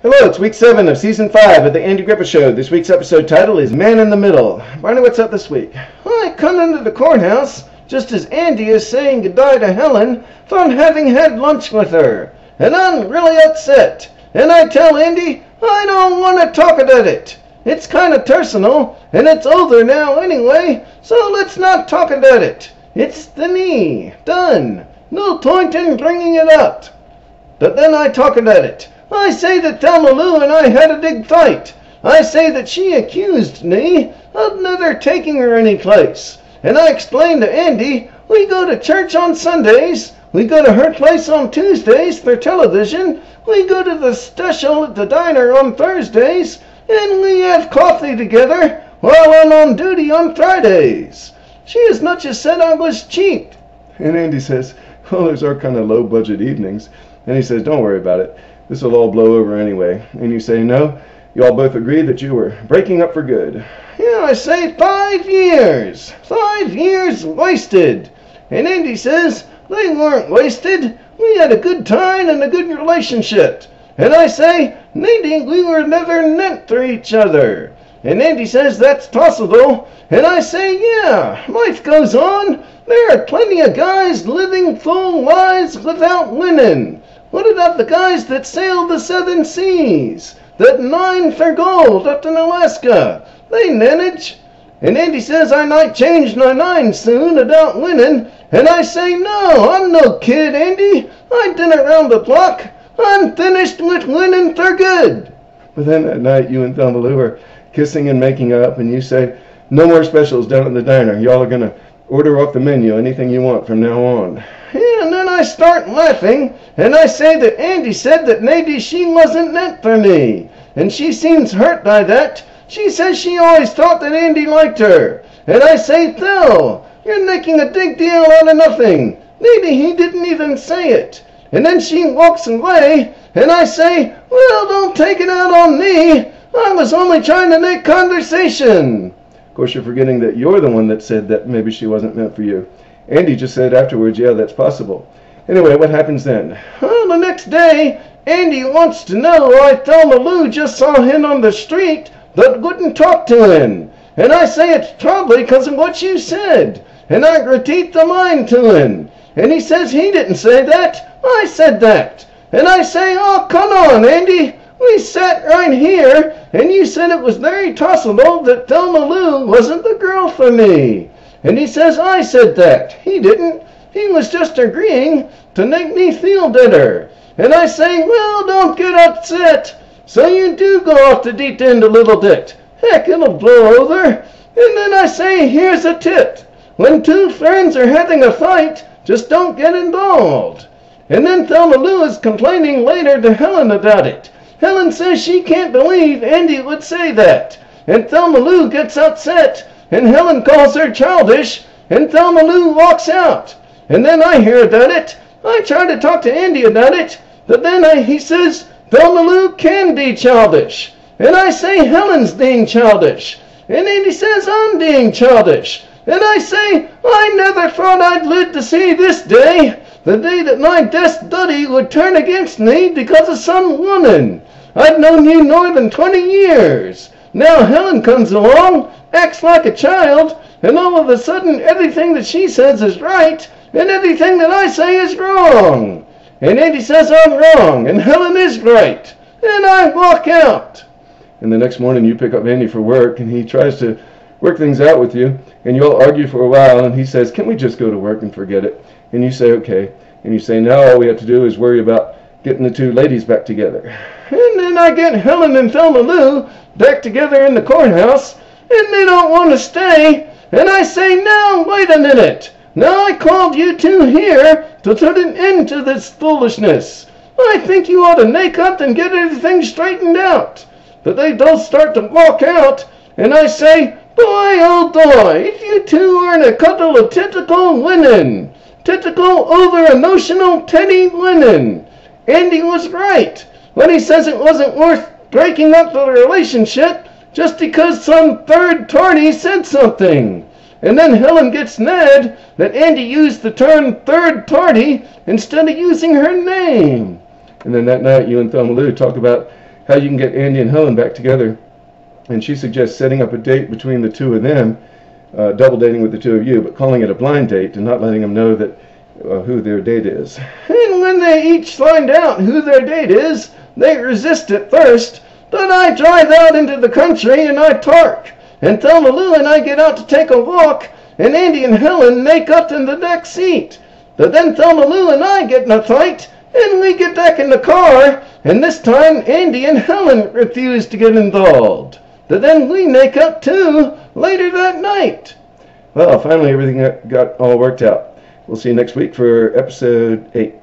Hello, it's week 7 of season 5 of the Andy Griffith Show. This week's episode title is Man in the Middle. Barney, what's up this week? I come into the courthouse just as Andy is saying goodbye to Helen from having had lunch with her. And I'm really upset. And I tell Andy I don't want to talk about it. It's kind of personal, and it's over now anyway, so let's not talk about it. It's the knee. Done. No point in bringing it up. But then I talk about it. I say that Thelma Lou and I had a big fight. I say that she accused me of never taking her any place. And I explain to Andy, we go to church on Sundays, we go to her place on Tuesdays for television, we go to the special at the diner on Thursdays, and we have coffee together while I'm on duty on Fridays. She as much as said I was cheap. And Andy says, well, those are kind of low budget evenings. And he says, don't worry about it. This will all blow over anyway. And you say, no, you all both agreed that you were breaking up for good. Yeah, I say 5 years. 5 years wasted. And Andy says, they weren't wasted. We had a good time and a good relationship. And I say, maybe we were never meant for each other. And Andy says, that's possible. And I say, yeah, life goes on. There are plenty of guys living full lives without winning. What about the guys that sailed the 7 seas, that mined for gold up in Alaska? They manage. And Andy says I might change my mind soon about winning. And I say, no, I'm no kid, Andy. I've been around the block. I'm finished with winning for good. But then that night you and Thelma Lou are kissing and making up, and you say, no more specials down at the diner. Y'all are going to order off the menu anything you want from now on. Yeah, and then I start laughing, and I say that Andy said that maybe she wasn't meant for me. And she seems hurt by that. She says she always thought that Andy liked her. And I say, Phil, you're making a big deal out of nothing. Maybe he didn't even say it. And then she walks away, and I say, well, don't take it out on me. I was only trying to make conversation. Of course, you're forgetting that you're the one that said that maybe she wasn't meant for you. Andy just said afterwards, yeah, that's possible. Anyway, what happens then? Well, the next day, Andy wants to know why Thelma Lou just saw him on the street but wouldn't talk to him. And I say it's probably because of what you said. And I repeat the line to him. And he says he didn't say that. I said that. And I say, oh, come on, Andy. We sat right here, and you said it was very possible that Thelma Lou wasn't the girl for me. And he says, I said that. He didn't. He was just agreeing to make me feel better. And I say, well, don't get upset. So you do go off the deep end a little bit. Heck, it'll blow over. And then I say, here's a tip. When two friends are having a fight, just don't get involved. And then Thelma Lou is complaining later to Helen about it. Helen says she can't believe Andy would say that. And Thelma Lou gets upset. And Helen calls her childish. And Thelma Lou walks out. And then I hear about it. I try to talk to Andy about it. But then he says, Thelma Lou can be childish. And I say, Helen's being childish. And Andy says, I'm being childish. And I say, I never thought I'd live to see this day. The day that my best buddy would turn against me because of some woman. I've known you more than 20 years. Now Helen comes along, acts like a child, and all of a sudden everything that she says is right, and everything that I say is wrong. And Andy says I'm wrong, and Helen is right. And I walk out. And the next morning you pick up Andy for work, and he tries to work things out with you, and you all argue for a while, and he says, can we just go to work and forget it? And you say, okay. And you say, now all we have to do is worry about getting the two ladies back together. And then I get Helen and Thelma Lou back together in the courthouse, and they don't want to stay. And I say, now, wait a minute. Now I called you two here to put an end to this foolishness. I think you ought to make up and get everything straightened out. But they both start to walk out, and I say, boy, oh boy, if you two aren't a couple of typical women. Typical over-emotional petty women. Andy was right when he says it wasn't worth breaking up the relationship just because some third party said something. And then Helen gets mad that Andy used the term third party instead of using her name. And then that night you and Thelma Lou talk about how you can get Andy and Helen back together. And she suggests setting up a date between the two of them, double dating with the two of you, but calling it a blind date and not letting them know that who their date is. And when they each find out who their date is, they resist at first, but I drive out into the country and I park, and Thelma Lou and I get out to take a walk, and Andy and Helen make up in the back seat. But then Thelma Lou and I get in a fight, and we get back in the car, and this time Andy and Helen refuse to get involved. But then we make up too later that night. Well, finally everything got all worked out. We'll see you next week for episode 8.